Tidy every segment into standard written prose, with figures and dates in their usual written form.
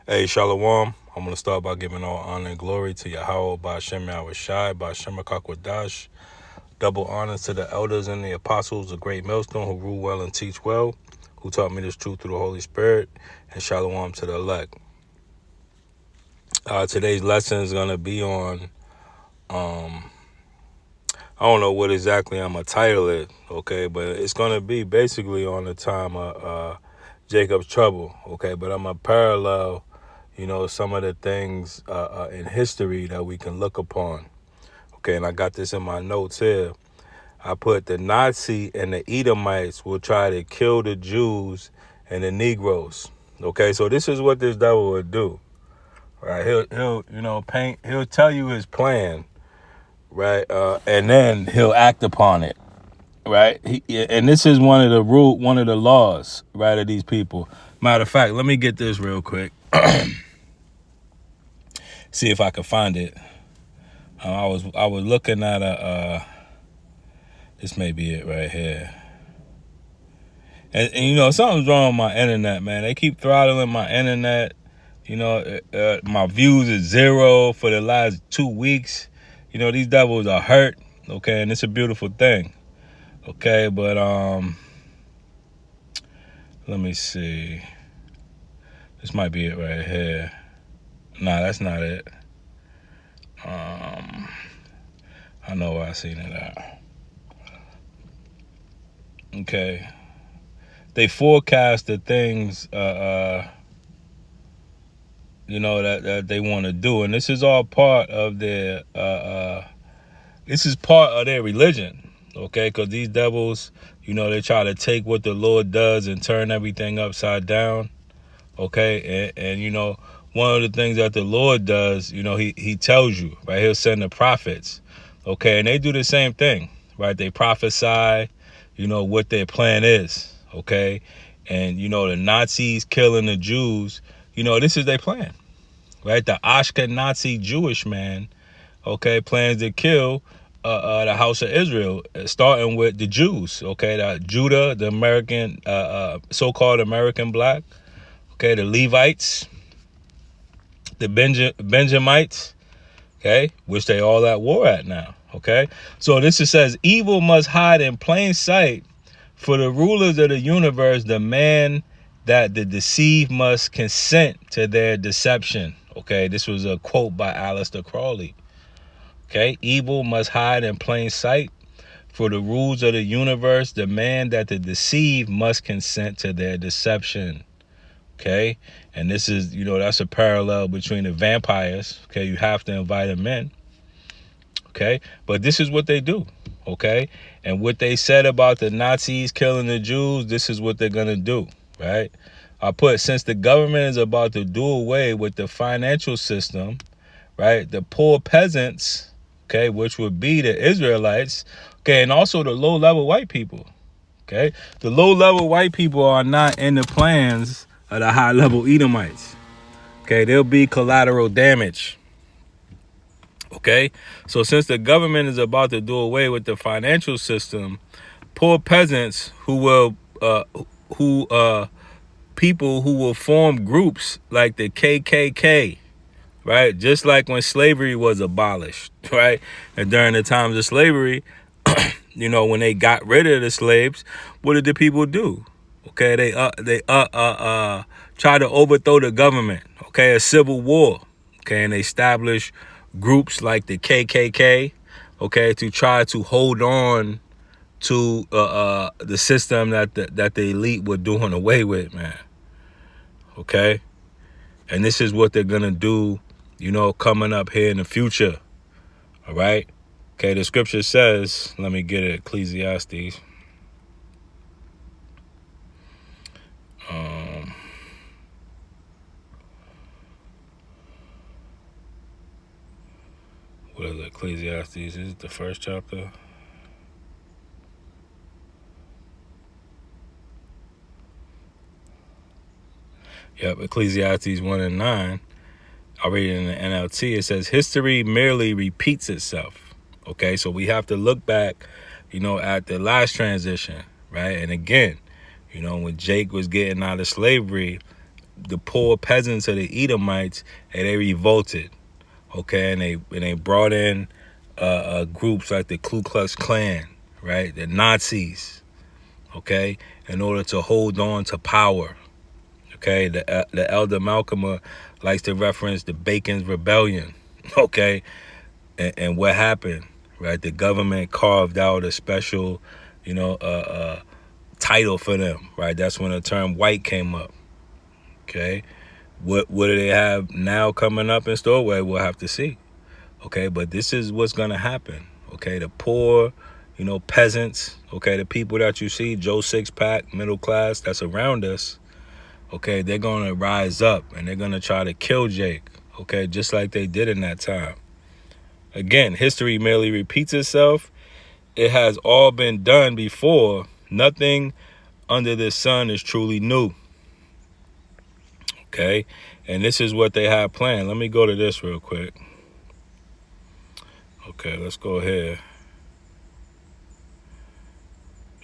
Hey, Shalom. I'm going to start by giving all honor and glory to Yahweh, Ba'ashem Yahushai, Ba'ashem Akakwadash. Double honors to the elders and the apostles, the great millstone who rule well and teach well, who taught me this truth through the Holy Spirit, and Shalom to the elect. Today's lesson is going to be on, I don't know what exactly I'm going to title it, okay, but it's going to be basically on the time of Jacob's trouble, okay, but I'm going to parallel some of the things in history that we can look upon. Okay, and I got this in my notes here. I put the Nazi and the Edomites will try to kill the Jews and the Negroes. Okay, so this is what this devil would do. Right, he'll tell you his plan, right, and then he'll act upon it. Right, and this is one of the laws, right, of these people. Matter of fact, let me get this real quick. See if I can find it. I was looking at this may be it right here. And something's wrong with my internet, man. They keep throttling my internet. My views is 0 for the last 2 weeks. These devils are hurt, okay, and it's a beautiful thing. Okay, but let me see. This might be it right here. Nah, that's not it. I know where I seen it at. Okay. They forecast the things that they want to do, and this is all part of their religion, okay? Because these devils, they try to take what the Lord does and turn everything upside down, okay? And one of the things that the Lord does, he tells you, right? He'll send the prophets, okay? And they do the same thing, right? They prophesy, what their plan is, okay? And the Nazis killing the Jews, this is their plan, right? The Ashkenazi Jewish man, okay, plans to kill the house of Israel, starting with the Jews, okay, the Judah, the American, so-called American black, okay, the Levites, the Benjamites, okay, which they all at war at now, okay? So says, evil must hide in plain sight, for the rulers of the universe, the man that the deceived must consent to their deception. Okay, this was a quote by Aleister Crowley. Okay, evil must hide in plain sight. For the rules of the universe, the man that the deceived must consent to their deception. Okay, and this is, that's a parallel between the vampires. Okay, you have to invite them in. Okay, but this is what they do. Okay, and what they said about the Nazis killing the Jews, this is what they're gonna do, right? I put, since the government is about to do away with the financial system, right, the poor peasants, okay, which would be the Israelites, okay, and also the low-level white people, okay? The low-level white people are not in the plans of the high-level Edomites, okay? There'll be collateral damage. Okay, so since the government is about to do away with the financial system, poor peasants people who will form groups like the KKK, right? Just like when slavery was abolished, right? And during the times of slavery, when they got rid of the slaves, what did the people do? Okay, they try to overthrow the government. Okay, a civil war. Okay, and they establish groups like the KKK, okay, to try to hold on to the system that the elite were doing away with, man. Okay, and this is what they're gonna do, coming up here in the future. All right. Okay, the scripture says, let me get it, Ecclesiastes. What is it? Ecclesiastes? Is it the first chapter? Yep, Ecclesiastes 1:9. I'll read it in the NLT. It says, history merely repeats itself. Okay, so we have to look back, at the last transition, right? And again, when Jake was getting out of slavery, the poor peasants of the Edomites, and they revolted. Okay, and they brought in groups like the Ku Klux Klan, right? The Nazis, okay, in order to hold on to power. Okay, the elder Malcolm likes to reference the Bacon's Rebellion. Okay, and what happened, right? The government carved out a special, title for them, right? That's when the term white came up. Okay, what do they have now coming up in store? Well, we'll have to see. Okay, but this is what's gonna happen. Okay, the poor, peasants. Okay, the people that you see, Joe Sixpack, middle class, that's around us. Okay, they're gonna rise up and they're gonna try to kill Jake. Okay, just like they did in that time. Again, history merely repeats itself. It has all been done before. Nothing under the sun is truly new. Okay, and this is what they have planned. Let me go to this real quick. Okay, let's go ahead.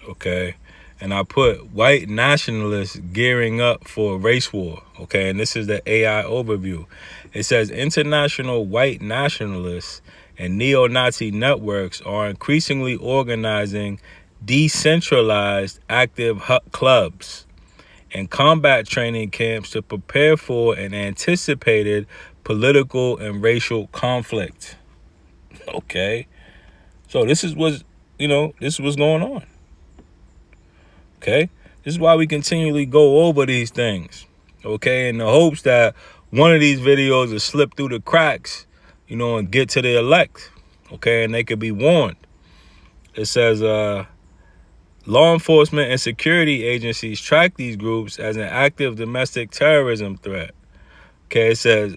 Okay, and I put white nationalists gearing up for a race war. Okay, and this is the AI overview. It says international white nationalists and neo-Nazi networks are increasingly organizing decentralized active clubs and combat training camps to prepare for an anticipated political and racial conflict. Okay, so this is what's going on. Okay, this is why we continually go over these things. Okay, in the hopes that one of these videos will slip through the cracks, and get to the elect. Okay, and they could be warned. It says law enforcement and security agencies track these groups as an active domestic terrorism threat. Okay, it says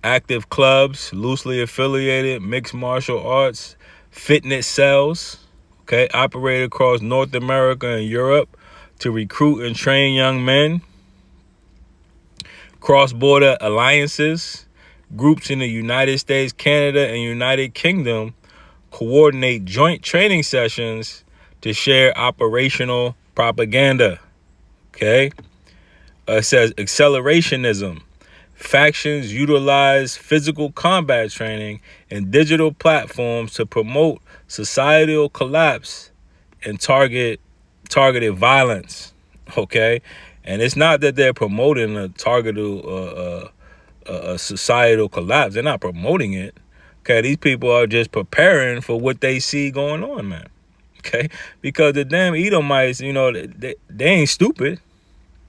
active clubs, loosely affiliated, mixed martial arts, fitness cells, okay, operate across North America and Europe to recruit and train young men. Cross-border alliances, groups in the United States, Canada, and United Kingdom coordinate joint training sessions to share operational propaganda. Okay, it says accelerationism. Factions utilize physical combat training and digital platforms to promote societal collapse and targeted violence. Okay, and it's not that they're promoting a targeted a societal collapse. They're not promoting it. Okay, these people are just preparing for what they see going on, man. Okay, because the damn Edomites, they ain't stupid.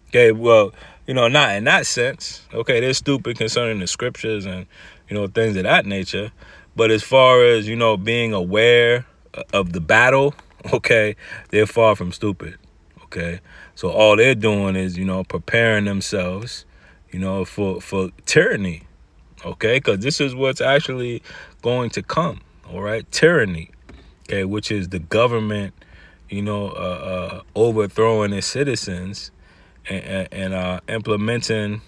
Okay, well, not in that sense. Okay, they're stupid concerning the scriptures and, things of that nature. But as far as, being aware of the battle, okay, they're far from stupid. Okay, so all they're doing is, preparing themselves, for tyranny. Okay, because this is what's actually going to come. All right, tyranny. Okay, which is the government, overthrowing its citizens and implementing,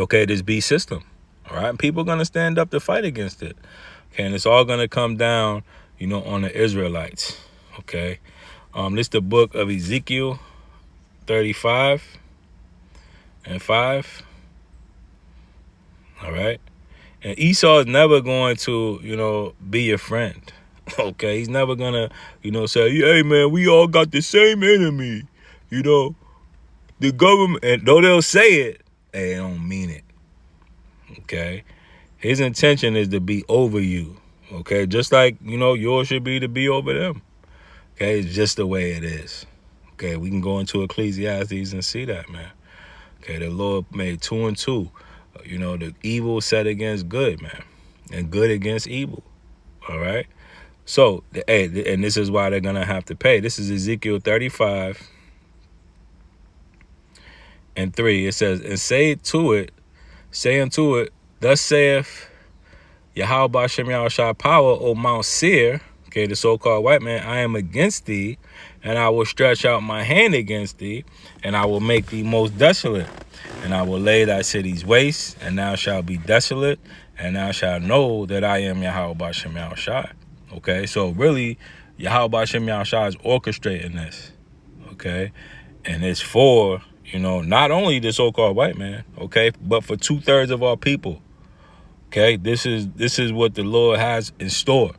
this beast system. All right, and people are going to stand up to fight against it. Okay, and it's all going to come down, on the Israelites. Okay, this is the book of Ezekiel 35 and 5. All right, and Esau is never going to, be your friend. Okay, he's never gonna, say, hey man, we all got the same enemy, the government, and though they'll say it, they don't mean it. Okay, his intention is to be over you. Okay, just like yours should be to be over them. Okay, it's just the way it is. Okay, we can go into Ecclesiastes and see that, man. Okay, the Lord made 2 and 2. The evil set against good, man, and good against evil. All right. So, and this is why they're going to have to pay. This is Ezekiel 35 and 3. It says, and say unto it, thus saith Yahweh B'Shem Yahushua power, O Mount Seir, okay, the so-called white man, I am against thee, and I will stretch out my hand against thee, and I will make thee most desolate, and I will lay thy cities waste, and thou shalt be desolate, and thou shalt know that I am Yahweh B'Shem Yahushua. Okay, so really, Yahweh B'Shem Yahushua is orchestrating this. Okay, and it's for, You know, not only the so-called white man, okay, but for 2/3 of our people. Okay, this is what the Lord has in store.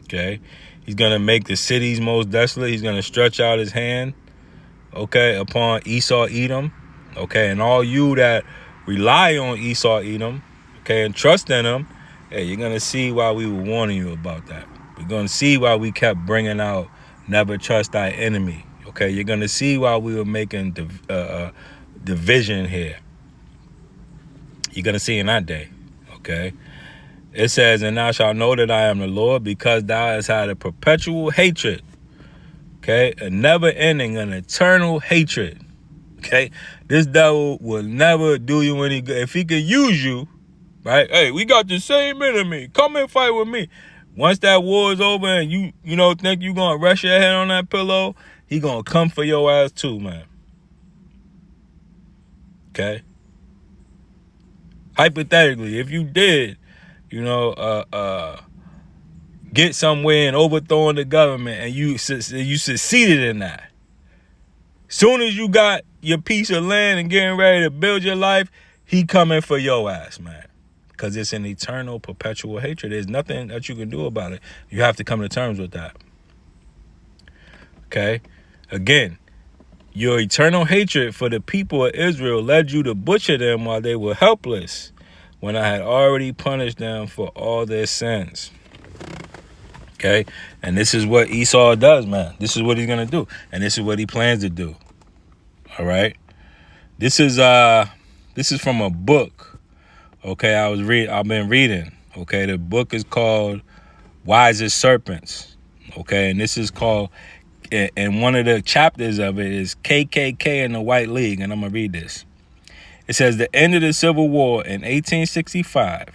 Okay, he's gonna make the cities most desolate. He's gonna stretch out his hand, okay, upon Esau, Edom, okay, and all you that rely on Esau, Edom, okay, and trust in him. Hey, you're gonna see why we were warning you about that. You're gonna see why we kept bringing out never trust thy enemy. Okay, you're gonna see why we were making division here. You're gonna see in that day. Okay. It says, and thou shalt know that I am the Lord, because thou hast had a perpetual hatred. Okay, a never ending, an eternal hatred. Okay, this devil will never do you any good. If he can use you, right? Hey, we got the same enemy. Come and fight with me. Once that war is over and you think you gonna rest your head on that pillow, he gonna come for your ass too, man. Okay. Hypothetically, if you did, get somewhere and overthrowing the government, and you succeeded in that. Soon as you got your piece of land and getting ready to build your life, he coming for your ass, man. Because it's an eternal, perpetual hatred. There's nothing that you can do about it. You have to come to terms with that. Okay? Again, your eternal hatred for the people of Israel led you to butcher them while they were helpless, when I had already punished them for all their sins. Okay? And this is what Esau does, man. This is what he's going to do. And this is what he plans to do. All right? This is from a book. Okay, I've been reading. Okay, the book is called Wise as Serpents. Okay, and this is called, and one of the chapters of it is KKK and the White League, and I'm going to read this. It says, the end of the Civil War in 1865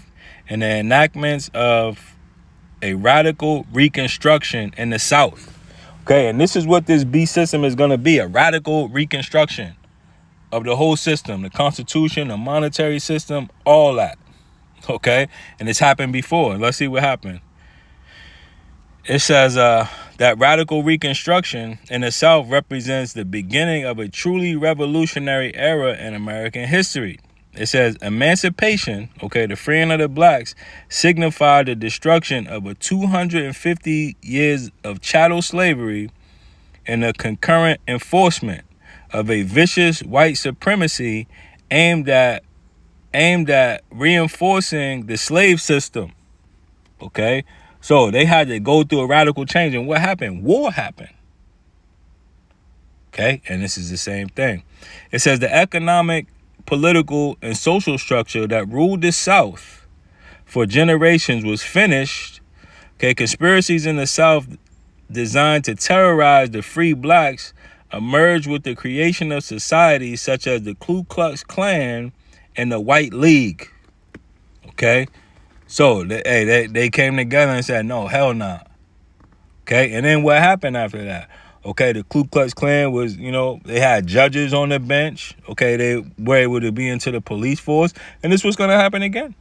and the enactments of a radical reconstruction in the South. Okay, and this is what this beast system is going to be, a radical reconstruction of the whole system, the Constitution, the monetary system, all that. Okay, and it's happened before. Let's see what happened. It says that radical reconstruction in the South represents the beginning of a truly revolutionary era in American history. It says emancipation, okay, the freeing of the blacks, signified the destruction of a 250 years of chattel slavery and the concurrent enforcement of a vicious white supremacy aimed at reinforcing the slave system. Okay? So they had to go through a radical change. And what happened? War happened. Okay? And this is the same thing. It says the economic, political, and social structure that ruled the South for generations was finished. Okay? Conspiracies in the South designed to terrorize the free blacks emerged with the creation of societies such as the Ku Klux Klan and the White League. Okay? So, they came together and said, no, hell no. Okay? And then what happened after that? Okay, the Ku Klux Klan was, they had judges on the bench. Okay, they were able to be into the police force. And this was going to happen again.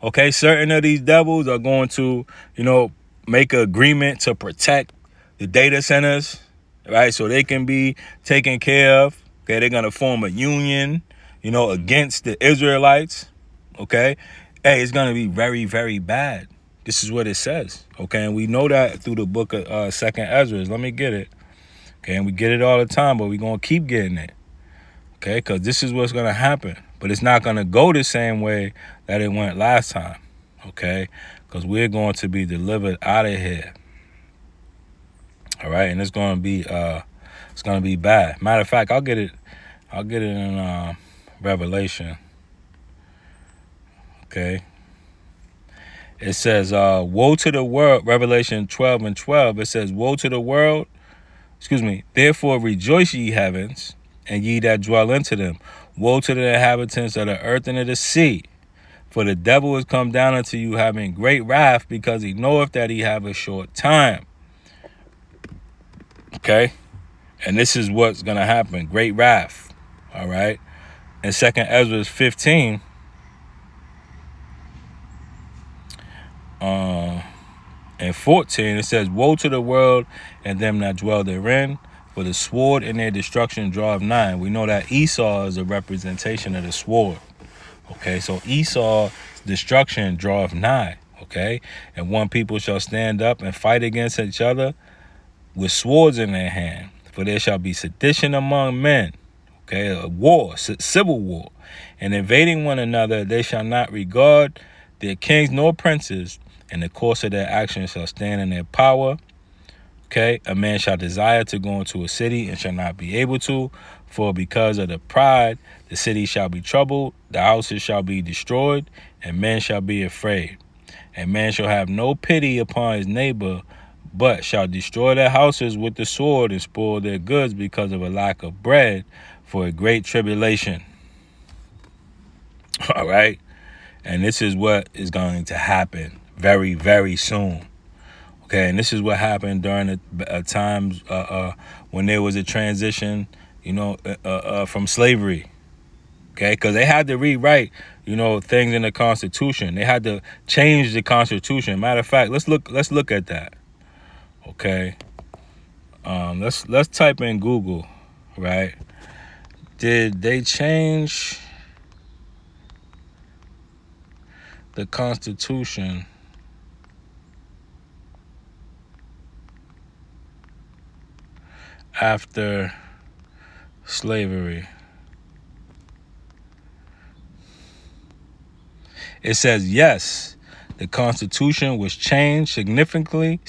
Okay, certain of these devils are going to, make an agreement to protect the data centers, right? So they can be taken care of. Okay, they're going to form a union, against the Israelites. Okay, hey, it's going to be very, very bad. This is what it says. Okay, and we know that through the book of 2nd Ezra. Let me get it. Okay, and we get it all the time, but we're going to keep getting it. Okay, because this is what's going to happen. But it's not going to go the same way that it went last time. Okay, because we're going to be delivered out of here. All right, and it's going to be bad. Matter of fact, I'll get it in Revelation. Okay. It says, woe to the world, Revelation 12:12. It says, woe to the world, therefore rejoice ye heavens, and ye that dwell into them. Woe to the inhabitants of the earth and of the sea. For the devil is come down unto you having great wrath, because he knoweth that he have a short time. Okay? And this is what's going to happen. Great wrath. All right? In 2nd Ezra 15, and 14, it says, woe to the world and them that dwell therein, For the sword in their destruction draweth nigh. We know that Esau is a representation of the sword. Okay, so Esau's destruction draweth nigh. Okay, and one people shall stand up and fight against each other with swords in their hand. For there shall be sedition among men. Okay, a war, civil war, and invading one another, they shall not regard their kings nor princes, and the course of their actions shall stand in their power. Okay, a man shall desire to go into a city and shall not be able to, for because of the pride, the city shall be troubled, the houses shall be destroyed, and men shall be afraid. And man shall have no pity upon his neighbor, but shall destroy their houses with the sword and spoil their goods because of a lack of bread for a great tribulation. All right. And this is what is going to happen very, very soon. Okay. And this is what happened during the times when there was a transition, from slavery. Okay. Because they had to rewrite, things in the Constitution. They had to change the Constitution. Matter of fact, let's look at that. Okay. Let's type in Google, right? Did they change the Constitution after slavery? It says yes, the Constitution was changed significantly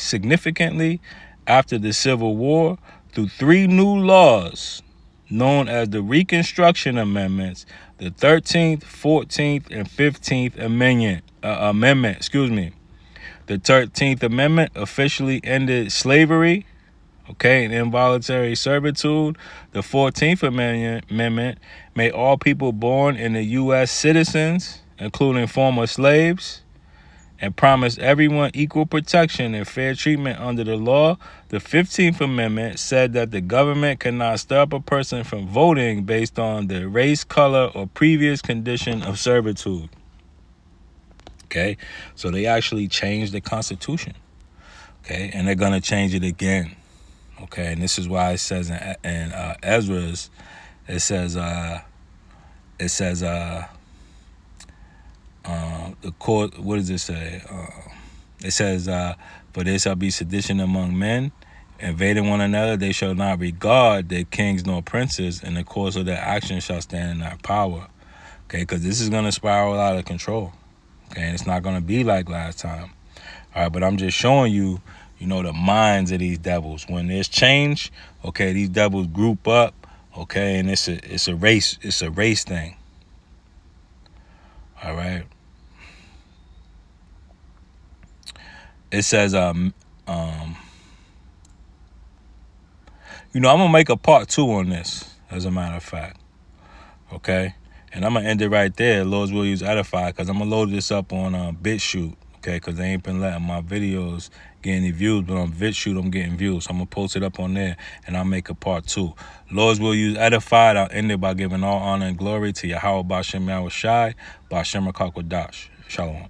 after the Civil War through 3 new laws known as the Reconstruction Amendments, the 13th, 14th, and 15th Amendment. The 13th Amendment officially ended slavery, and involuntary servitude. The 14th Amendment made all people born in the U.S. citizens, including former slaves, and promised everyone equal protection and fair treatment under the law. The 15th Amendment said that the government cannot stop a person from voting based on their race, color, or previous condition of servitude. Okay, so they actually changed the Constitution. Okay, and they're going to change it again. Okay, and this is why it says in Ezra's, it says the court, what does it say? It says, for there shall be sedition among men, invading one another, they shall not regard their kings nor princes, and the course of their actions shall stand in their power. Okay, because this is going to spiral out of control. Okay, and it's not going to be like last time. All right, but I'm just showing you, the minds of these devils. When there's change, okay, these devils group up, okay, and it's a race thing. All right. It says, I'm gonna make a part 2 on this, as a matter of fact. Okay, and I'm gonna end it right there. Lord's will use Edify, because I'm gonna load this up on BitChute. Okay, because they ain't been letting my videos get any views, but on BitChute I'm getting views. So I'm gonna post it up on there, and I'll make a part 2. Lord's will use Edified. I'll end it by giving all honor and glory to Yahweh Bashem Yahushai, Bashem Rakakwadash. Shalom.